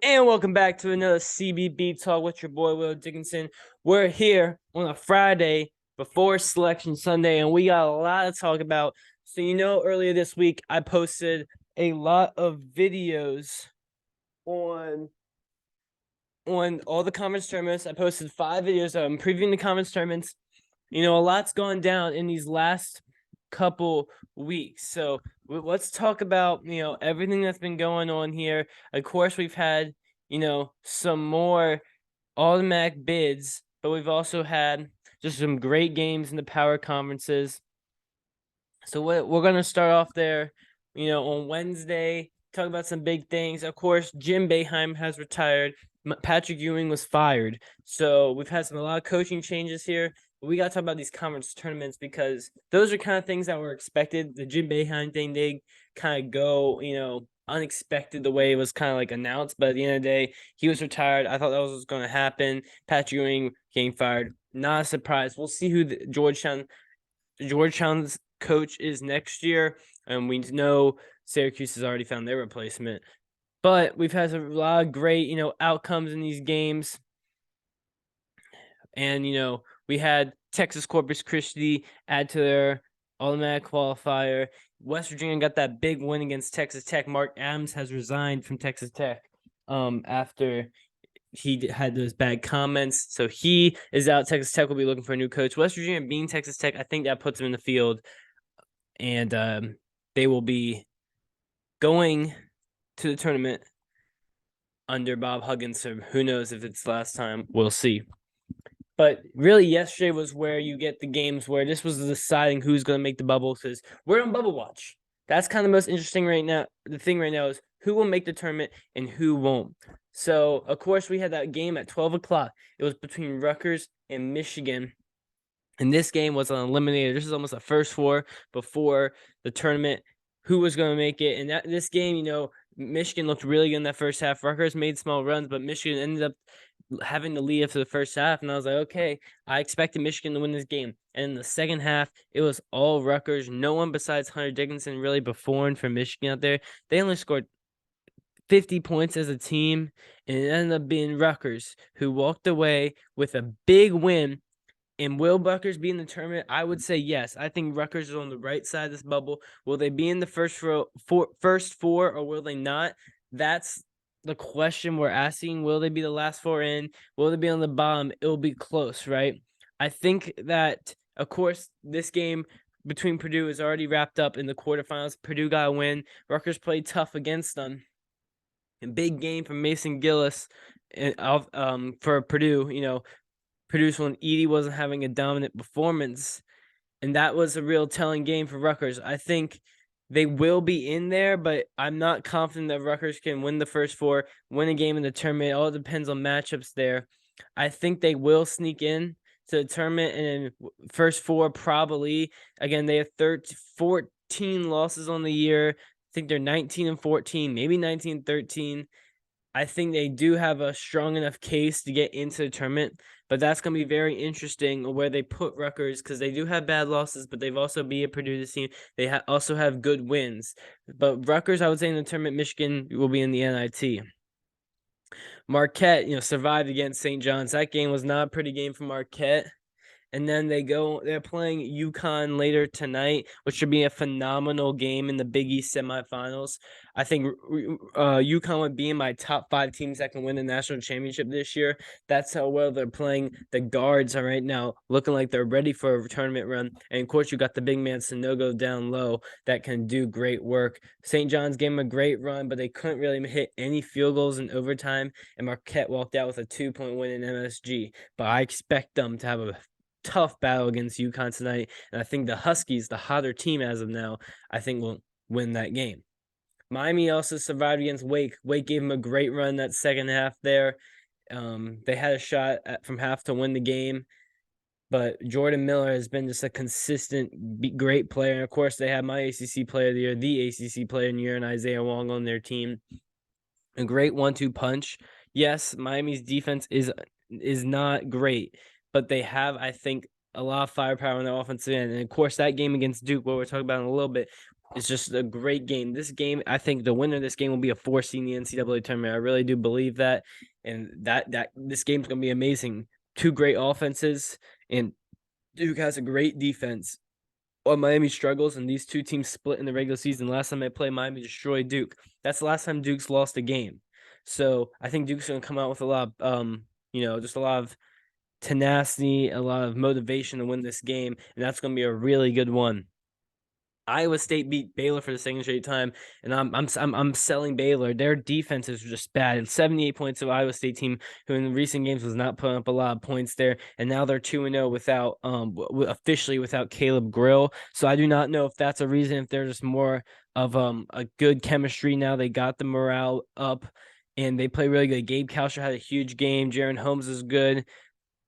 And welcome back to another CBB Talk with your boy Will Dickinson. We're here on a Friday before Selection Sunday, and we got a lot to talk about. So, earlier this week I posted a lot of videos on all the conference tournaments. I posted 5 videos previewing the conference tournaments. A lot's gone down in these last couple weeks. So let's talk about, everything that's been going on here. Of course, we've had, some more automatic bids, but we've also had just some great games in the power conferences. So we're going to start off there, on Wednesday, talk about some big things. Of course, Jim Boeheim has retired. Patrick Ewing was fired. So we've had a lot of coaching changes here. We got to talk about these conference tournaments because those are kind of things that were expected. The Jim Boeheim thing, they kind of go, unexpected the way it was kind of like announced. But at the end of the day, he was retired. I thought that was going to happen. Patrick Ewing getting fired. Not a surprise. We'll see who Georgetown's coach is next year, and we know Syracuse has already found their replacement. But we've had a lot of great, outcomes in these games. And, we had Texas Corpus Christi add to their automatic qualifier. West Virginia got that big win against Texas Tech. Mark Adams has resigned from Texas Tech after he had those bad comments. So he is out. Texas Tech will be looking for a new coach. West Virginia being Texas Tech, I think that puts them in the field. And they will be going to the tournament under Bob Huggins. So who knows if it's last time? We'll see. But really, yesterday was where you get the games where this was deciding who's going to make the bubble, because we're on bubble watch. That's kind of the most interesting right now. The thing right now is who will make the tournament and who won't. So, of course, we had that game at 12 o'clock. It was between Rutgers and Michigan. And this game was an eliminator. This is almost a first four before the tournament. Who was going to make it? And this game, Michigan looked really good in that first half. Rutgers made small runs, but Michigan ended up having to lead after the first half. And I was like, okay, I expected Michigan to win this game. And in the second half, it was all Rutgers. No one besides Hunter Dickinson really performed for Michigan out there. They only scored 50 points as a team, and it ended up being Rutgers who walked away with a big win. And will Rutgers be in the tournament? I would say yes. I think Rutgers is on the right side of this bubble. Will they be in the first four, or will they not? That's the question we're asking. Will they be the last four in? Will they be on the bottom? It'll be close, right? I think that, of course, this game between Purdue is already wrapped up in the quarterfinals. Purdue got a win. Rutgers played tough against them. A big game from Mason Gillis for Purdue. Purdue's when Edey wasn't having a dominant performance, and that was a real telling game for Rutgers. I think they will be in there, but I'm not confident that Rutgers can win the first four, win a game in the tournament. It all depends on matchups there. I think they will sneak in to the tournament, and first four probably. Again, they have 14 losses on the year. I think they're 19-14, maybe 19-13. I think they do have a strong enough case to get into the tournament, but that's going to be very interesting where they put Rutgers, because they do have bad losses, but they've also beat Purdue this team. They also have good wins. But Rutgers, I would say in the tournament, Michigan will be in the NIT. Marquette, survived against St. John's. That game was not a pretty game for Marquette. And then they're playing UConn later tonight, which should be a phenomenal game in the Big East semifinals. I think UConn would be in my top 5 teams that can win the national championship this year. That's how well they're playing. The guards are right now looking like they're ready for a tournament run. And of course, you got the big man Sanogo down low that can do great work. St. John's gave them a great run, but they couldn't really hit any field goals in overtime. And Marquette walked out with a 2-point win in MSG. But I expect them to have a tough battle against UConn tonight, and I think the Huskies, the hotter team as of now, I think will win that game. Miami also survived against Wake. Wake gave them a great run that second half there. They had a shot from half to win the game, but Jordan Miller has been just a consistent, great player. And of course, they have my ACC player of the year, the ACC player of the year, and Isaiah Wong on their team. A great 1-2 punch. Yes, Miami's defense is not great, but they have, I think, a lot of firepower on their offensive end. And of course, that game against Duke, what we're talking about in a little bit, It's just a great game. This game, I think the winner of this game will be a 4 seed in the NCAA tournament. I really do believe that, and that this game's gonna be amazing. Two great offenses, and Duke has a great defense. While Miami struggles, and these two teams split in the regular season. Last time they played, Miami destroyed Duke. That's the last time Duke's lost a game. So I think Duke's gonna come out with a lot of just a lot of tenacity, a lot of motivation to win this game, and that's gonna be a really good one. Iowa State beat Baylor for the second straight time, and I'm selling Baylor. Their defense is just bad. 78 points of Iowa State team, who in recent games was not putting up a lot of points there, and now they're 2-0 without officially without Caleb Grill. So I do not know if that's a reason, if they're just more of a good chemistry now. They got the morale up, and they play really good. Gabe Kalsher had a huge game. Jaron Holmes is good.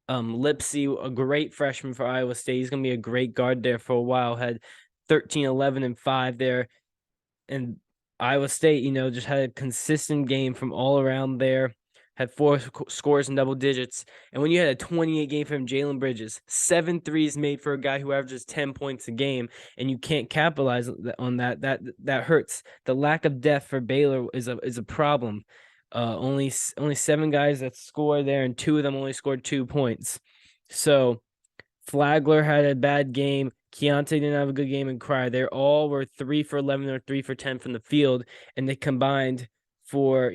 Lipsy, a great freshman for Iowa State. He's going to be a great guard there for a while. Had 13, 11, and 5 there. And Iowa State, just had a consistent game from all around there. Had 4 scores in double digits. And when you had a 28 game from Jalen Bridges, 7 threes made for a guy who averages 10 points a game, and you can't capitalize on that hurts. The lack of depth for Baylor is a problem. Only 7 guys that score there, and 2 of them only scored 2 points. So Flagler had a bad game. Keontae didn't have a good game, and Cryer. They all were 3 for 11 or 3 for 10 from the field, and they combined for,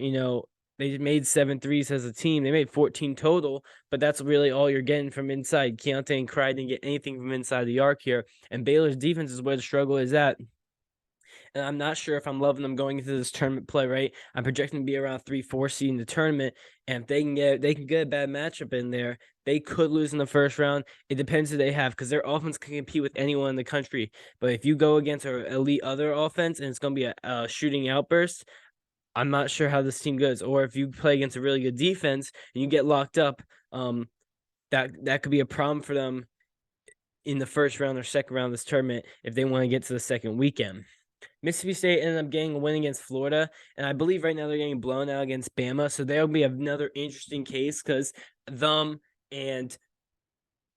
they made 7 threes as a team. They made 14 total, but that's really all you're getting from inside. Keontae and Cryer didn't get anything from inside the arc here, and Baylor's defense is where the struggle is at. And I'm not sure if I'm loving them going into this tournament play, right? I'm projecting to be around 3-4 seed in the tournament. And if they can get a bad matchup in there, they could lose in the first round. It depends who they have, because their offense can compete with anyone in the country. But if you go against an elite other offense and it's going to be a shooting outburst, I'm not sure how this team goes. Or if you play against a really good defense and you get locked up, that could be a problem for them in the first round or second round of this tournament if they want to get to the second weekend. Mississippi State ended up getting a win against Florida, and I believe right now they're getting blown out against Bama. So there'll be another interesting case, because them and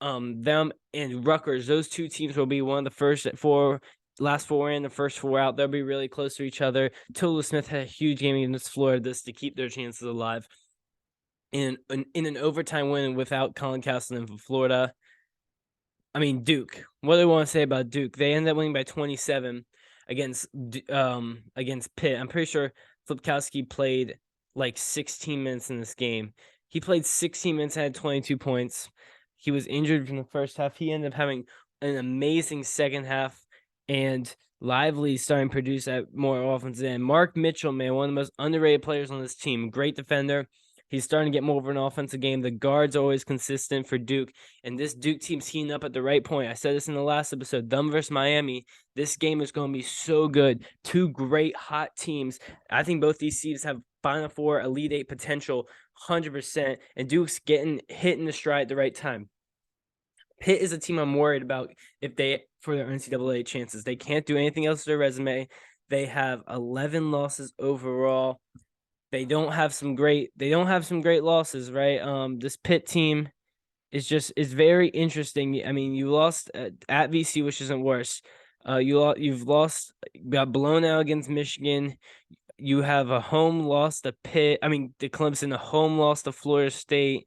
Rutgers, those two teams will be one of the last 4 in, the first 4 out. They'll be really close to each other. Tolu Smith had a huge game against Florida to keep their chances alive. In an overtime win without Colin Castleton for Florida. I mean, Duke. What do I want to say about Duke? They ended up winning by 27 against Pitt. I'm pretty sure Flipkowski played like 16 minutes in this game. He played 16 minutes and had 22 points. He was injured from the first half. He ended up having an amazing second half, and Lively starting to produce at more offensive end. Mark Mitchell, man, one of the most underrated players on this team. Great defender. He's starting to get more of an offensive game. The guard's always consistent for Duke, and this Duke team's heating up at the right point. I said this in the last episode. Them versus Miami. This game is going to be so good. 2 great hot teams. I think both these teams have Final Four, Elite 8 potential, 100%. And Duke's getting hit in the stride at the right time. Pitt is a team I'm worried about for their NCAA chances. They can't do anything else to their resume. They have 11 losses overall. They don't have some great losses, right? This Pitt team is very interesting. I mean, you lost at VC, which isn't worse. You've got blown out against Michigan. You have a home loss to Pitt. I mean, to Clemson, a home loss to Florida State,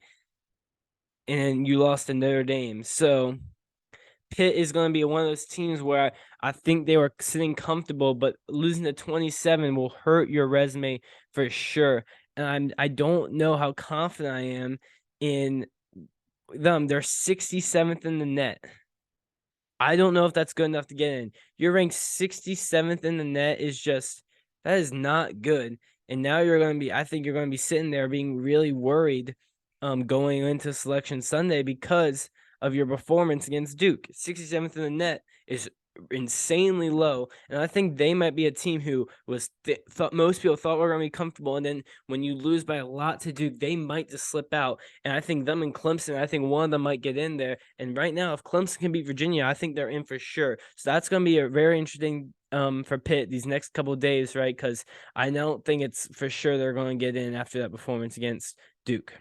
and you lost to Notre Dame. So Pitt is going to be one of those teams where I think they were sitting comfortable, but losing to 27 will hurt your resume for sure. And I don't know how confident I am in them. They're 67th in the net. I don't know if that's good enough to get in. You're ranked 67th in the net that is not good. And now I think you're going to be sitting there being really worried going into Selection Sunday because of your performance against Duke. 67th in the net is insanely low, and I think they might be a team who most people thought were going to be comfortable, and then when you lose by a lot to Duke, they might just slip out. And I think them and Clemson, I think one of them might get in there. And right now, if Clemson can beat Virginia, I think they're in for sure. So that's going to be a very interesting for Pitt these next couple of days, right? Because I don't think it's for sure they're going to get in after that performance against Duke.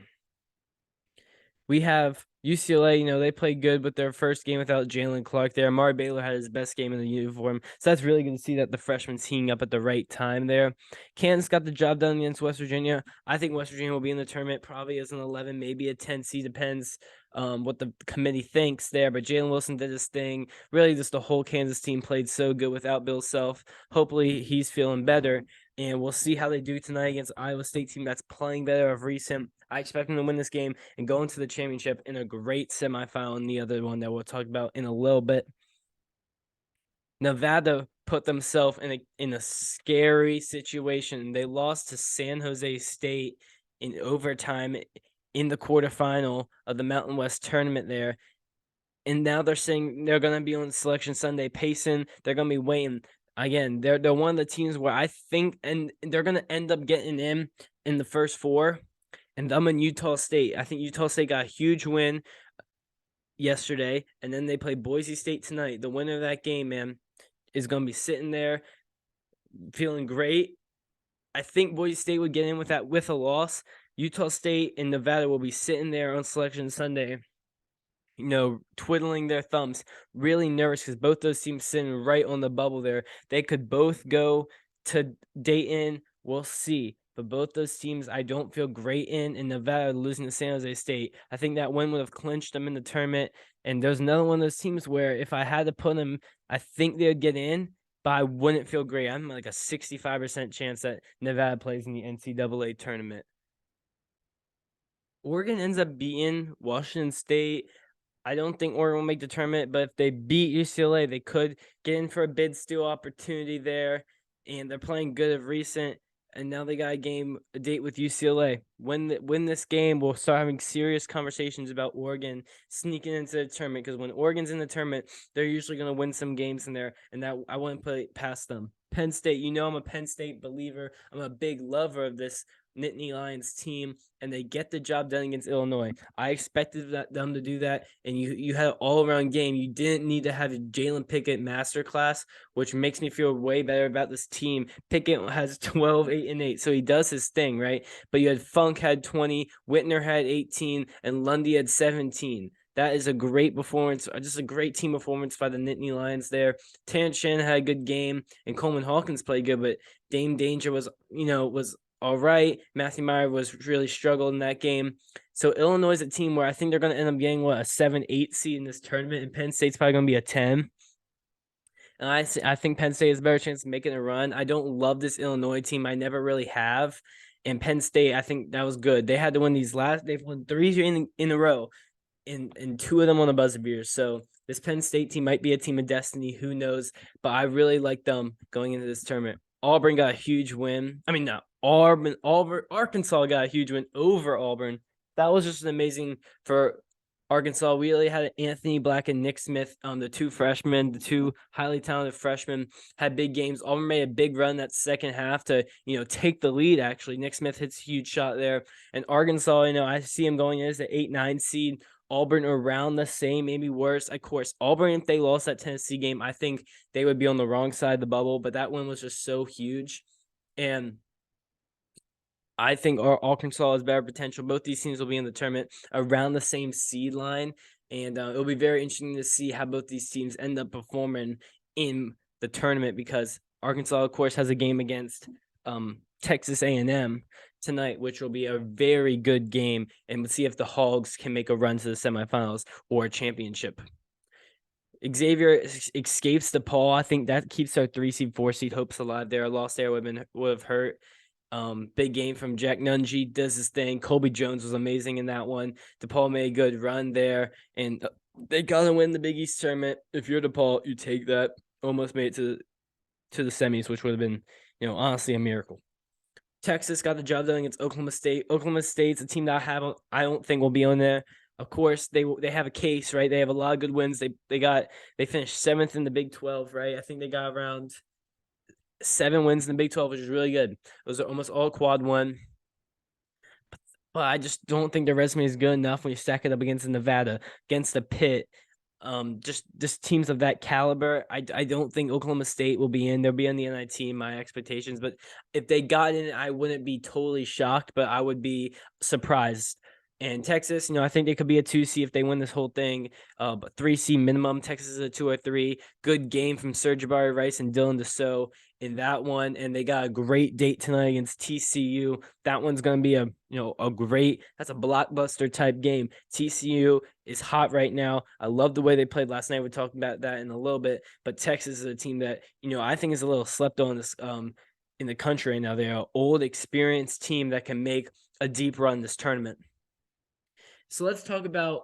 We have UCLA, they played good with their first game without Jalen Clark there. Amari Baylor had his best game in the uniform. So that's really good to see that the freshman's heating up at the right time there. Kansas got the job done against West Virginia. I think West Virginia will be in the tournament probably as an 11, maybe a 10 seed. Depends what the committee thinks there. But Jalen Wilson did his thing. Really, just the whole Kansas team played so good without Bill Self. Hopefully, he's feeling better. And we'll see how they do tonight against Iowa State team that's playing better of recent. I expect them to win this game and go into the championship in a great semifinal in the other one that we'll talk about in a little bit. Nevada put themselves in a scary situation. They lost to San Jose State in overtime in the quarterfinal of the Mountain West tournament there. And now they're saying they're going to be on Selection Sunday pacing. They're going to be waiting. Again, they're one of the teams where I think, and they're going to end up getting in the first four. And I'm in Utah State. I think Utah State got a huge win yesterday, and then they play Boise State tonight. The winner of that game, man, is going to be sitting there feeling great. I think Boise State would get in with a loss. Utah State and Nevada will be sitting there on Selection Sunday, twiddling their thumbs, really nervous because both those teams sitting right on the bubble there. They could both go to Dayton. We'll see. But both those teams I don't feel great in, and Nevada losing to San Jose State. I think that win would have clinched them in the tournament. And there's another one of those teams where if I had to put them, I think they would get in, but I wouldn't feel great. I'm like a 65% chance that Nevada plays in the NCAA tournament. Oregon ends up beating Washington State. I don't think Oregon will make the tournament, but if they beat UCLA, they could get in for a bid steal opportunity there. And they're playing good of recent. And now they got a date with UCLA. Win this game, we'll start having serious conversations about Oregon sneaking into the tournament. Because when Oregon's in the tournament, they're usually going to win some games in there, and that I wouldn't put it past them. Penn State, I'm a Penn State believer. I'm a big lover of this Nittany Lions team, and they get the job done against Illinois. I expected them to do that, and you had an all-around game. You didn't need to have a Jalen Pickett masterclass, which makes me feel way better about this team. Pickett has 12, 8, and 8, so he does his thing, right? But you had Funk had 20, Whitner had 18, and Lundy had 17. That is a great performance, just a great team performance by the Nittany Lions there. Terrence Shannon had a good game, and Coleman Hawkins played good, but Dame Danger was all right. Matthew Meyer was really struggled in that game. So Illinois is a team where I think they're going to end up getting a 7-8 seed in this tournament, and Penn State's probably going to be a 10. And I think Penn State has a better chance of making a run. I don't love this Illinois team. I never really have. And Penn State, I think that was good. They had to win they've won 3 in a row, and 2 of them on the buzzer beaters. So this Penn State team might be a team of destiny. Who knows? But I really like them going into this tournament. Auburn got a huge win. I mean, not Auburn. Arkansas got a huge win over Auburn. That was just amazing for Arkansas. We really had Anthony Black and Nick Smith, the 2 freshmen, the 2 highly talented freshmen, had big games. Auburn made a big run that second half to, take the lead, actually. Nick Smith hits a huge shot there. And Arkansas, I see him going in as an 8-9 seed. Auburn around the same, maybe worse. Of course, Auburn, if they lost that Tennessee game, I think they would be on the wrong side of the bubble. But that one was just so huge. And I think Arkansas has better potential. Both these teams will be in the tournament around the same seed line. And it'll be very interesting to see how both these teams end up performing in the tournament, because Arkansas, of course, has a game against Texas A&M tonight, which will be a very good game, and we'll see if the Hogs can make a run to the semifinals or a championship. Xavier escapes DePaul. I think that keeps our 3 seed, 4 seed hopes alive there. A loss there would have hurt. Big game from Jack Nungy, does his thing. Colby Jones was amazing in that one. DePaul made a good run there, and they gotta win the Big East tournament. If you're DePaul, you take that. Almost made it to the semis, which would have been, honestly a miracle. Texas got the job done against Oklahoma State. Oklahoma State's a team that I don't think will be on there. Of course, they have a case, right? They have a lot of good wins. They finished 7th in the Big 12, right? I think they got around 7 wins in the Big 12, which is really good. Those are almost all quad 1. But I just don't think their resume is good enough when you stack it up against the Nevada, against the Pitt. Just teams of that caliber. I don't think Oklahoma State will be in. They'll be on the NIT, my expectations. But if they got in, I wouldn't be totally shocked, but I would be surprised. And Texas, I think they could be a 2C if they win this whole thing. But 3C minimum. Texas is a 2 or 3. Good game from Serge Jabari Rice and Dylan Dessau in that one. And they got a great date tonight against TCU. That one's gonna be a great, that's a blockbuster type game. TCU is hot right now. I love the way they played last night. We'll talk about that in a little bit. But Texas is a team that, I think is a little slept on this in the country right now. They're an old, experienced team that can make a deep run this tournament. So let's talk about.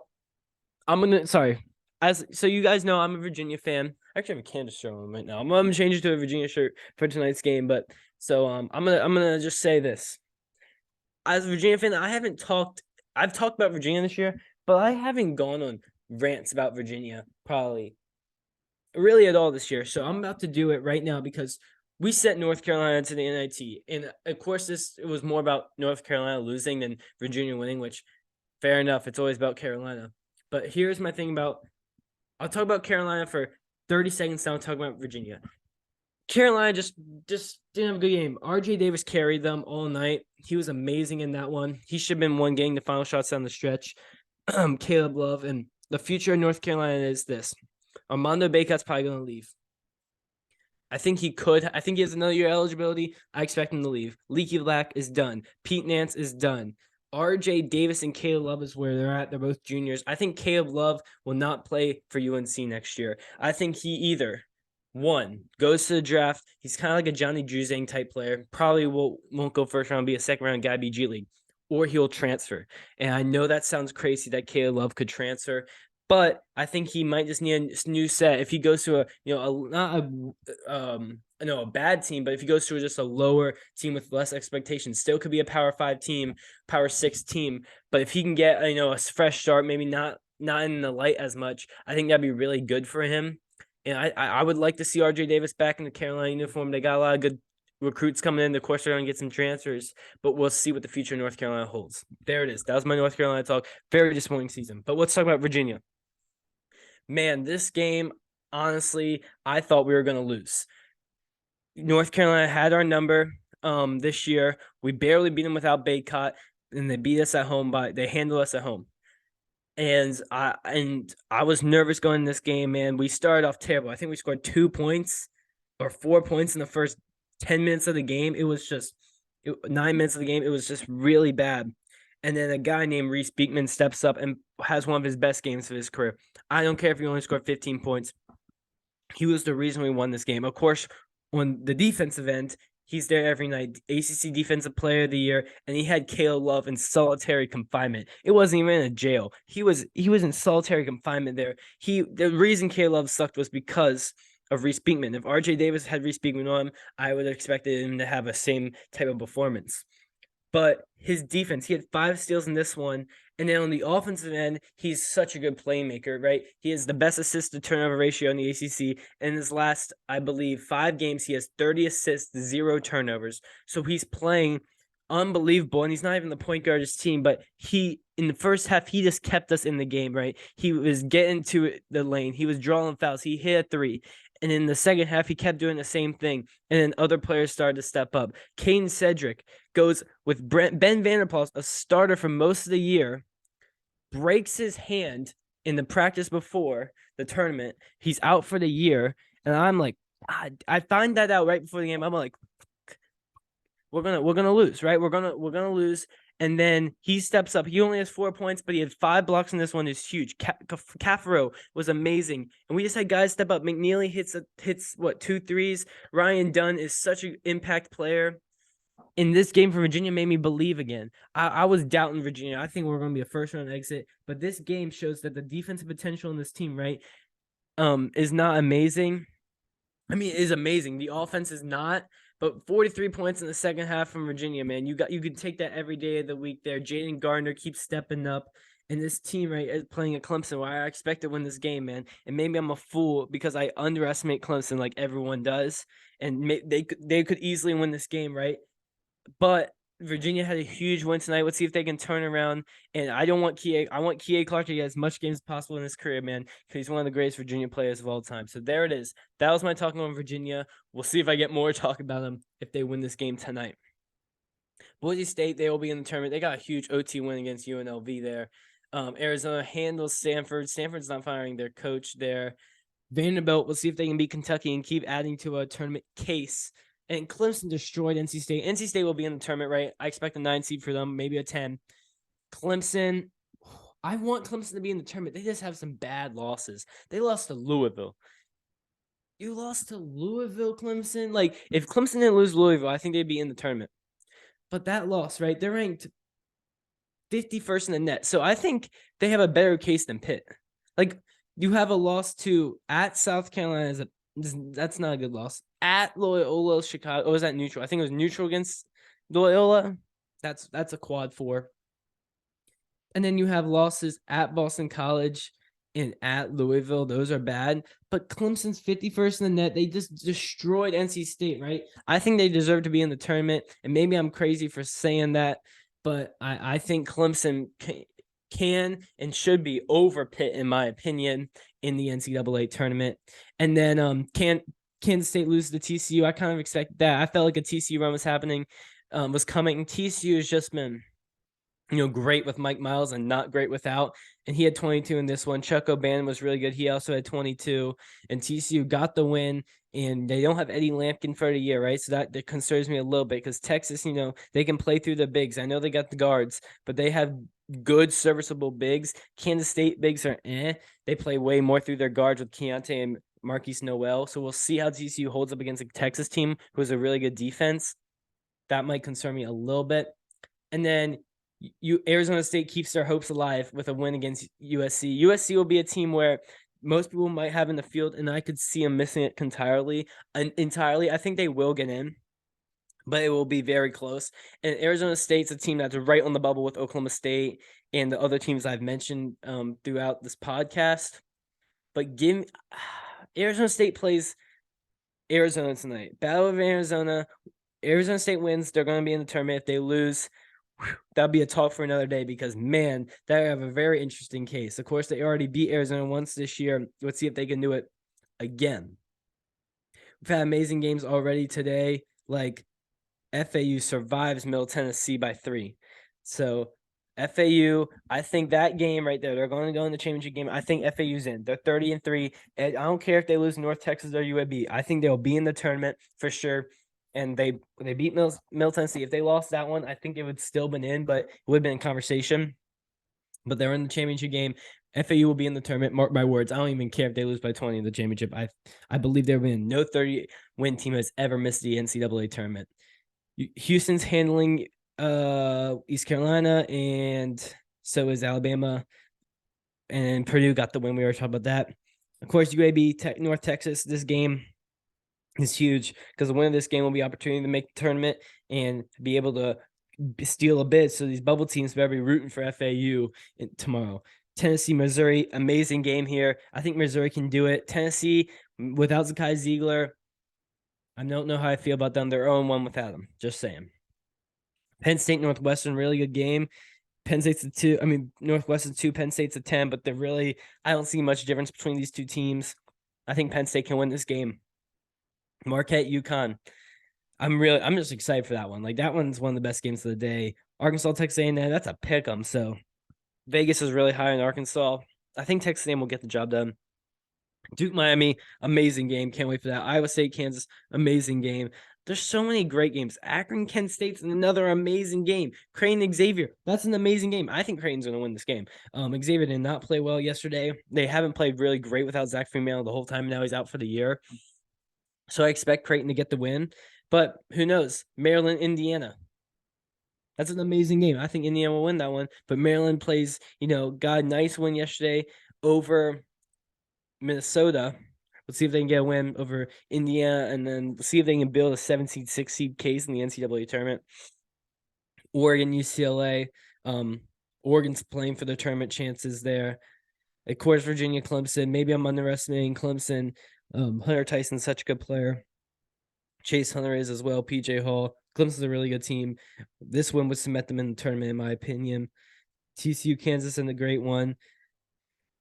So you guys know I'm a Virginia fan. I actually have a Kansas shirt on right now. I'm gonna change it to a Virginia shirt for tonight's game. But so I'm gonna just say this. As a Virginia fan, I've talked about Virginia this year, but I haven't gone on rants about Virginia probably really at all this year. So I'm about to do it right now because we sent North Carolina to the NIT. And of course, it was more about North Carolina losing than Virginia winning, which fair enough. It's always about Carolina. But here's my thing I'll talk about Carolina for 30 seconds. Now I'll talk about Virginia. Carolina just didn't have a good game. RJ Davis carried them all night. He was amazing in that one. He should have been one getting the final shots down the stretch. Caleb Love. And the future of North Carolina is this. Armando Bacot's probably going to leave. I think he could. I think he has another year eligibility. I expect him to leave. Leaky Black is done. Pete Nance is done. RJ Davis and Caleb Love is where they're at. They're both juniors. I think Caleb Love will not play for UNC next year. I think he either, one, goes to the draft. He's kind of like a Johnny Juzang type player. Probably won't go first round, be a second round guy, be G League. Or he'll transfer. And I know that sounds crazy that Caleb Love could transfer. But I think he might just need a new set. If he goes to a bad team, but if he goes to just a lower team with less expectations, still could be a Power 5 team, Power 6 team. But if he can get a fresh start, maybe not in the light as much, I think that'd be really good for him. And I would like to see RJ Davis back in the Carolina uniform. They got a lot of good recruits coming in. Of course, they're going to get some transfers, but we'll see what the future of North Carolina holds. There it is. That was my North Carolina talk. Very disappointing season. But let's talk about Virginia. Man, this game, honestly, I thought we were going to lose. North Carolina had our number this year. We barely beat them without Bacot, and they beat us at home they handled us at home. And I was nervous going in this game, man. We started off terrible. I think we scored 2 points or 4 points in the first 10 minutes of the game. It was just 9 minutes of the game. It was just really bad. And then a guy named Reese Beekman steps up and has one of his best games of his career. I don't care if he only scored 15 points. He was the reason we won this game. Of course, on the defensive end, he's there every night. ACC Defensive Player of the Year, and he had Caleb Love in solitary confinement. It wasn't even in a jail. He was in solitary confinement there. The reason Caleb Love sucked was because of Reese Beekman. If RJ Davis had Reese Beekman on him, I would have expected him to have a same type of performance. But his defense, he had 5 steals in this one. And then on the offensive end, he's such a good playmaker, right? He has the best assist to turnover ratio in the ACC. In his last, I believe, 5 games, he has 30 assists, 0 turnovers. So he's playing unbelievable. And he's not even the point guard of his team, but in the first half, he just kept us in the game, right? He was getting to the lane. He was drawing fouls. He hit a 3. And in the second half, he kept doing the same thing. And then other players started to step up. Caden Cedric goes with Ben Vanderplas, a starter for most of the year, breaks his hand in the practice before the tournament. He's out for the year. And I'm like, I find that out right before the game. I'm like, we're gonna lose, right? We're gonna lose. And then he steps up. He only has 4 points, but he had 5 blocks in this one. Is huge. Cafaro was amazing. And we just had guys step up. McNeely hits 2 threes. Ryan Dunn is such an impact player. In this game for Virginia made me believe again. I was doubting Virginia. I think we're going to be a first-round exit. But this game shows that the defensive potential in this team, right, is not amazing. I mean, it is amazing. The offense is not. But 43 points in the second half from Virginia, man. You can take that every day of the week there. Jaden Gardner keeps stepping up. And this team, right, is playing at Clemson, where I expect to win this game, man. And maybe I'm a fool because I underestimate Clemson like everyone does. And they could easily win this game, right? But Virginia had a huge win tonight. Let's see if they can turn around. And I want Kie Clark to get as much games as possible in his career, man, because he's one of the greatest Virginia players of all time. So there it is. That was my talking on Virginia. We'll see if I get more talk about them if they win this game tonight. Boise State, they will be in the tournament. They got a huge OT win against UNLV there. Arizona handles Stanford. Stanford's not firing their coach there. Vanderbilt, we'll see if they can beat Kentucky and keep adding to a tournament case. And Clemson destroyed NC State. NC State will be in the tournament, right? I expect a 9 seed for them, maybe a 10. Clemson, I want Clemson to be in the tournament. They just have some bad losses. They lost to Louisville. You lost to Louisville, Clemson? Like, if Clemson didn't lose Louisville, I think they'd be in the tournament. But that loss, right? They're ranked 51st in the net. So I think they have a better case than Pitt. Like, you have a loss to at South Carolina. That's not a good loss. At Loyola Chicago. Oh, was that neutral? I think it was neutral against Loyola. That's a quad 4. And then you have losses at Boston College and at Louisville. Those are bad. But Clemson's 51st in the net. They just destroyed NC State, right? I think they deserve to be in the tournament. And maybe I'm crazy for saying that, but I think Clemson can and should be over Pitt, in my opinion, in the NCAA tournament. And then can Kansas State lose to TCU? I kind of expect that. I felt like a TCU run was happening, was coming. TCU has just been great with Mike Miles and not great without. And he had 22 in this one. Chuck O'Bannon was really good. He also had 22. And TCU got the win. And they don't have Eddie Lampkin for the year, right? So that concerns me a little bit because Texas, they can play through the bigs. I know they got the guards, but they have good, serviceable bigs. Kansas State bigs are They play way more through their guards with Keontae and Marquise Noel. So we'll see how TCU holds up against a Texas team who has a really good defense. That might concern me a little bit. And then Arizona State keeps their hopes alive with a win against USC. USC will be a team where most people might have in the field, and I could see them missing it entirely. I think they will get in, but it will be very close. And Arizona State's a team that's right on the bubble with Oklahoma State and the other teams I've mentioned throughout this podcast. But Arizona State plays Arizona tonight. Battle of Arizona. Arizona State wins. They're going to be in the tournament. If they lose, that'll be a talk for another day because, man, they have a very interesting case. Of course, they already beat Arizona once this year. Let's see if they can do it again. We've had amazing games already today. Like, FAU survives Middle Tennessee by 3. So, FAU, I think that game right there, they're going to go in the championship game. I think FAU's in. They're 30-3. And I don't care if they lose North Texas or UAB. I think they'll be in the tournament for sure. And they beat Middle Tennessee. If they lost that one, I think it would still been in, but it would have been in conversation. But they're in the championship game. FAU will be in the tournament. Mark my words. I don't even care if they lose by 20 in the championship. I believe they'll win. No 30-win team has ever missed the NCAA tournament. Houston's handling East Carolina, and so is Alabama. And Purdue got the win. We already talked about that. Of course, UAB, North Texas. This game is huge because the win of this game will be opportunity to make the tournament and be able to steal a bid. So these bubble teams better be rooting for FAU tomorrow. Tennessee, Missouri, amazing game here. I think Missouri can do it. Tennessee, without Zakai Ziegler, I don't know how I feel about them. They're 0-1 without them. Just saying. Penn State, Northwestern, really good game. Penn State's a 2. I mean, Northwestern's 2. Penn State's a 10. But I don't see much difference between these two teams. I think Penn State can win this game. Marquette, UConn. I'm just excited for that one. Like, that one's one of the best games of the day. Arkansas, Texas A&M, that's a pick 'em. So Vegas is really high in Arkansas. I think Texas A&M will get the job done. Duke, Miami, amazing game. Can't wait for that. Iowa State, Kansas, amazing game. There's so many great games. Akron, Kent State's another amazing game. Creighton, Xavier, that's an amazing game. I think Creighton's going to win this game. Xavier did not play well yesterday. They haven't played really great without Zach Freeman the whole time. Now he's out for the year. So I expect Creighton to get the win. But who knows? Maryland, Indiana. That's an amazing game. I think Indiana will win that one. But Maryland plays, got a nice win yesterday over Minnesota. Let's see if they can get a win over Indiana, and then see if they can build a 7-seed, 6-seed case in the NCAA tournament. Oregon, UCLA. Oregon's playing for their tournament chances there. Of course, Virginia, Clemson. Maybe I'm underestimating Clemson. Hunter Tyson's such a good player. Chase Hunter is as well. PJ Hall. Clemson's a really good team. This one would cement them in the tournament, in my opinion. TCU, Kansas, and the great one.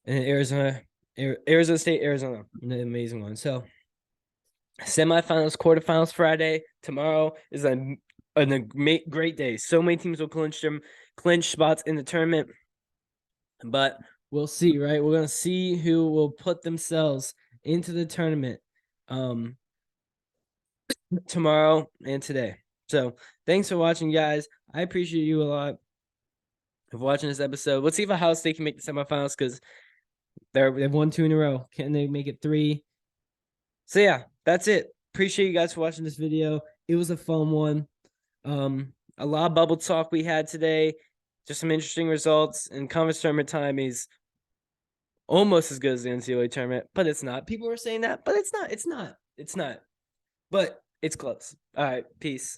And Arizona State, Arizona, an amazing one. So, semifinals, quarterfinals Friday. Tomorrow is a great day. So many teams will clinch spots in the tournament, but we'll see, right? We're gonna see who will put themselves into the tournament tomorrow and today. So thanks for watching, guys. I appreciate you a lot of watching this episode. Let's see if Ohio State can make the semifinals, because they've won 2 in a row. Can they make it 3? So yeah, that's it. Appreciate you guys for watching this video. It was a fun one. A lot of bubble talk we had today. Just some interesting results. And conference tournament time is almost as good as the NCAA tournament, but it's not. People were saying that, but it's not. It's not. It's not. But it's close. All right. Peace.